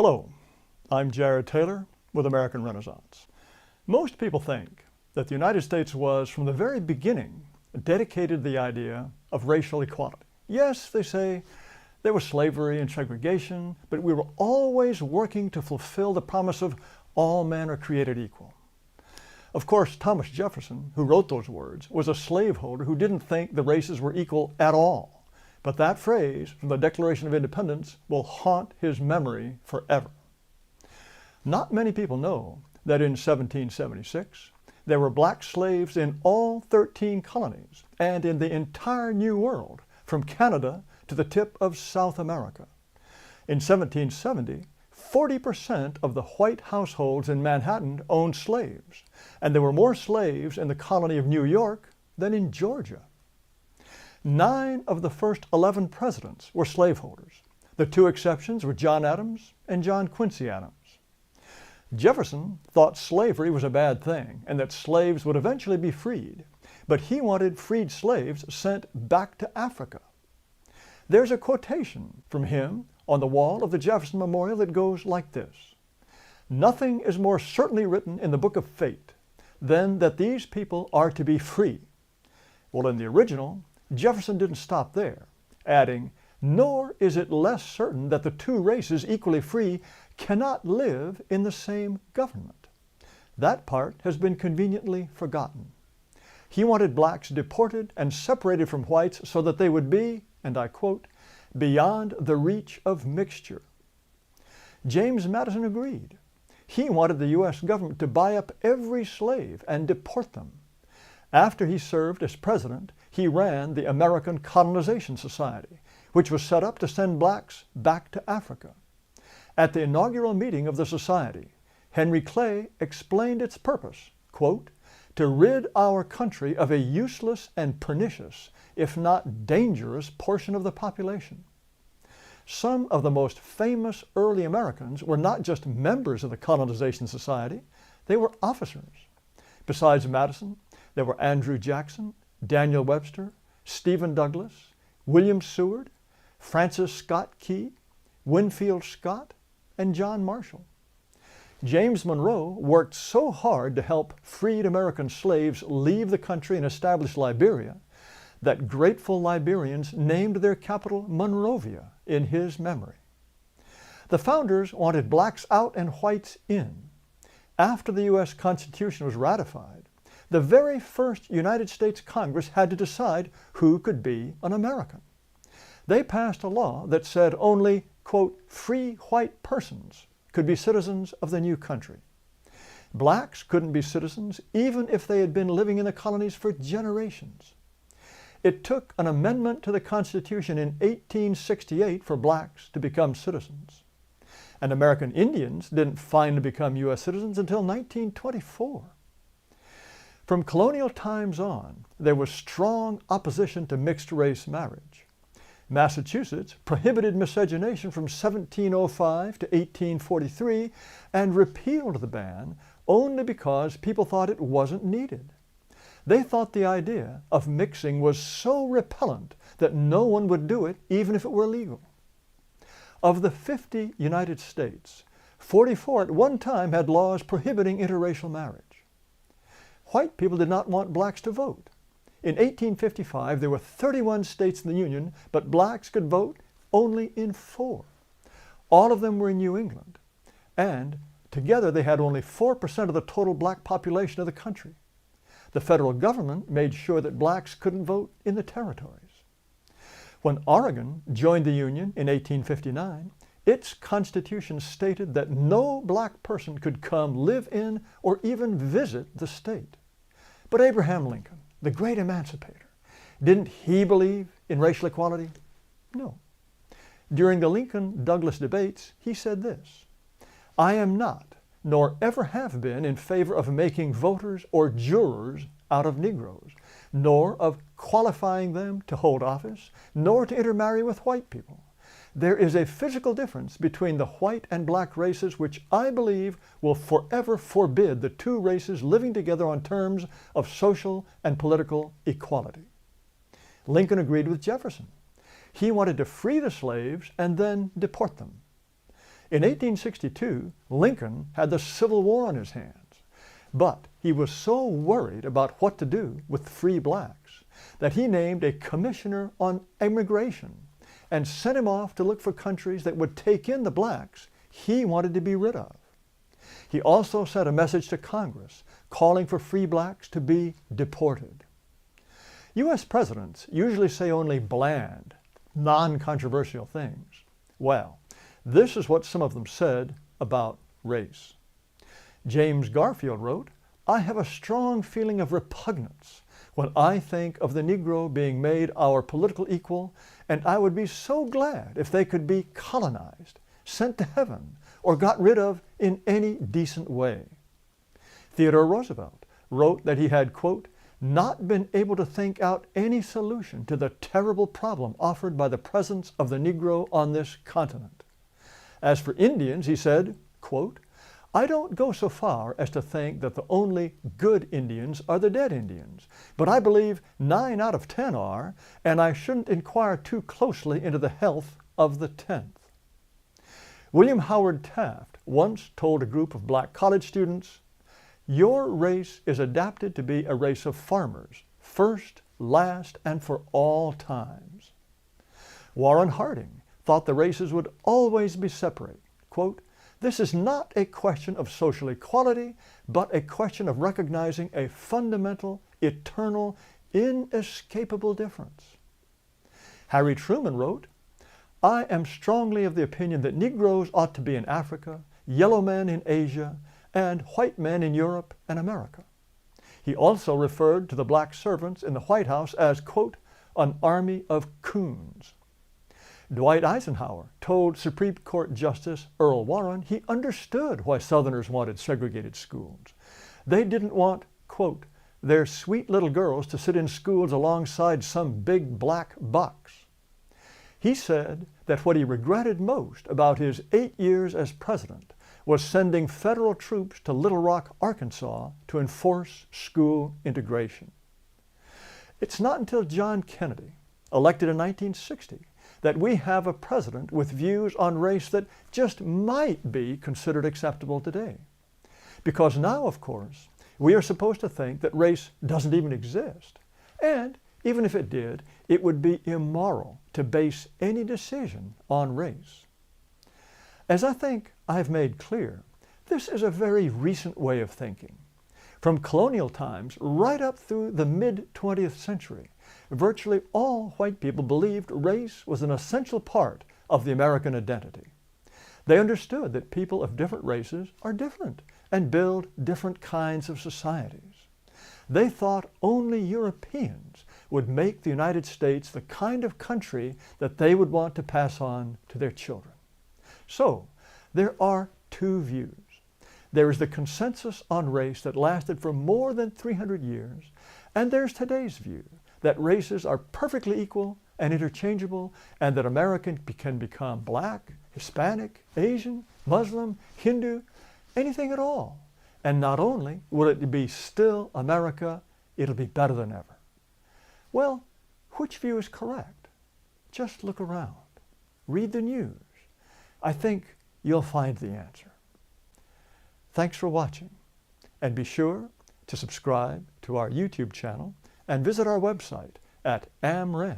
Hello, I'm Jared Taylor with American Renaissance. Most people think that the United States was, from the very beginning, dedicated to the idea of racial equality. Yes, they say there was slavery and segregation, but we were always working to fulfill the promise of all men are created equal. Of course, Thomas Jefferson, who wrote those words, was a slaveholder who didn't think the races were equal at all. But that phrase from the Declaration of Independence will haunt his memory forever. Not many people know that in 1776, there were black slaves in all 13 colonies and in the entire New World, from Canada to the tip of South America. In 1770, 40% of the white households in Manhattan owned slaves, and there were more slaves in the colony of New York than in Georgia. 9 of the first 11 presidents were slaveholders. The 2 exceptions were John Adams and John Quincy Adams. Jefferson thought slavery was a bad thing and that slaves would eventually be freed, but he wanted freed slaves sent back to Africa. There's a quotation from him on the wall of the Jefferson Memorial that goes like this: "Nothing is more certainly written in the book of fate than that these people are to be free." Well, in the original, Jefferson didn't stop there, adding, "Nor is it less certain that the 2 races equally free cannot live in the same government." That part has been conveniently forgotten. He wanted blacks deported and separated from whites so that they would be, and I quote, "beyond the reach of mixture." James Madison agreed. He wanted the U.S. government to buy up every slave and deport them. After he served as president, he ran the American Colonization Society, which was set up to send blacks back to Africa. At the inaugural meeting of the society, Henry Clay explained its purpose, quote, "to rid our country of a useless and pernicious, if not dangerous, portion of the population." Some of the most famous early Americans were not just members of the Colonization Society, they were officers. Besides Madison, there were Andrew Jackson, Daniel Webster, Stephen Douglas, William Seward, Francis Scott Key, Winfield Scott, and John Marshall. James Monroe worked so hard to help freed American slaves leave the country and establish Liberia that grateful Liberians named their capital Monrovia in his memory. The founders wanted blacks out and whites in. After the U.S. Constitution was ratified, the very first United States Congress had to decide who could be an American. They passed a law that said only, quote, "free white persons" could be citizens of the new country. Blacks couldn't be citizens even if they had been living in the colonies for generations. It took an amendment to the Constitution in 1868 for blacks to become citizens. And American Indians didn't finally become U.S. citizens until 1924. From colonial times on, there was strong opposition to mixed-race marriage. Massachusetts prohibited miscegenation from 1705 to 1843 and repealed the ban only because people thought it wasn't needed. They thought the idea of mixing was so repellent that no one would do it even if it were legal. Of the 50 United States, 44 at one time had laws prohibiting interracial marriage. White people did not want blacks to vote. In 1855, there were 31 states in the Union, but blacks could vote only in 4. All of them were in New England, and together they had only 4% of the total black population of the country. The federal government made sure that blacks couldn't vote in the territories. When Oregon joined the Union in 1859, its constitution stated that no black person could come live in or even visit the state. But Abraham Lincoln, the great emancipator, didn't he believe in racial equality? No. During the Lincoln-Douglas debates, he said this: "I am not, nor ever have been, in favor of making voters or jurors out of Negroes, nor of qualifying them to hold office, nor to intermarry with white people. There is a physical difference between the white and black races which I believe will forever forbid the 2 races living together on terms of social and political equality." Lincoln agreed with Jefferson. He wanted to free the slaves and then deport them. In 1862, Lincoln had the Civil War on his hands, but he was so worried about what to do with free blacks that he named a commissioner on immigration and sent him off to look for countries that would take in the blacks he wanted to be rid of. He also sent a message to Congress calling for free blacks to be deported. U.S. presidents usually say only bland, non-controversial things. Well, this is what some of them said about race. James Garfield wrote, "I have a strong feeling of repugnance when I think of the Negro being made our political equal, and I would be so glad if they could be colonized, sent to heaven, or got rid of in any decent way." Theodore Roosevelt wrote that he had, quote, "not been able to think out any solution to the terrible problem offered by the presence of the Negro on this continent." As for Indians, he said, quote, "I don't go so far as to think that the only good Indians are the dead Indians, but I believe 9 out of 10 are, and I shouldn't inquire too closely into the health of the 10th. William Howard Taft once told a group of black college students, "Your race is adapted to be a race of farmers, first, last, and for all times." Warren Harding thought the races would always be separate. Quote, "This is not a question of social equality, but a question of recognizing a fundamental, eternal, inescapable difference." Harry Truman wrote, "I am strongly of the opinion that Negroes ought to be in Africa, yellow men in Asia, and white men in Europe and America." He also referred to the black servants in the White House as, quote, "an army of coons." Dwight Eisenhower told Supreme Court Justice Earl Warren he understood why Southerners wanted segregated schools. They didn't want, quote, "their sweet little girls to sit in schools alongside some big black bucks." He said that what he regretted most about his 8 years as president was sending federal troops to Little Rock, Arkansas to enforce school integration. It's not until John Kennedy, elected in 1960, that we have a president with views on race that just might be considered acceptable today. Because now, of course, we are supposed to think that race doesn't even exist. And even if it did, it would be immoral to base any decision on race. As I think I've made clear, this is a very recent way of thinking. From colonial times right up through the mid-20th century, virtually all white people believed race was an essential part of the American identity. They understood that people of different races are different and build different kinds of societies. They thought only Europeans would make the United States the kind of country that they would want to pass on to their children. So, there are two views. There is the consensus on race that lasted for more than 300 years, and there's today's view that races are perfectly equal and interchangeable, and that American can become black, Hispanic, Asian, Muslim, Hindu, anything at all. And not only will it be still America, it'll be better than ever. Well, which view is correct? Just look around. Read the news. I think you'll find the answer. Thanks for watching, and be sure to subscribe to our YouTube channel and visit our website at amren.com.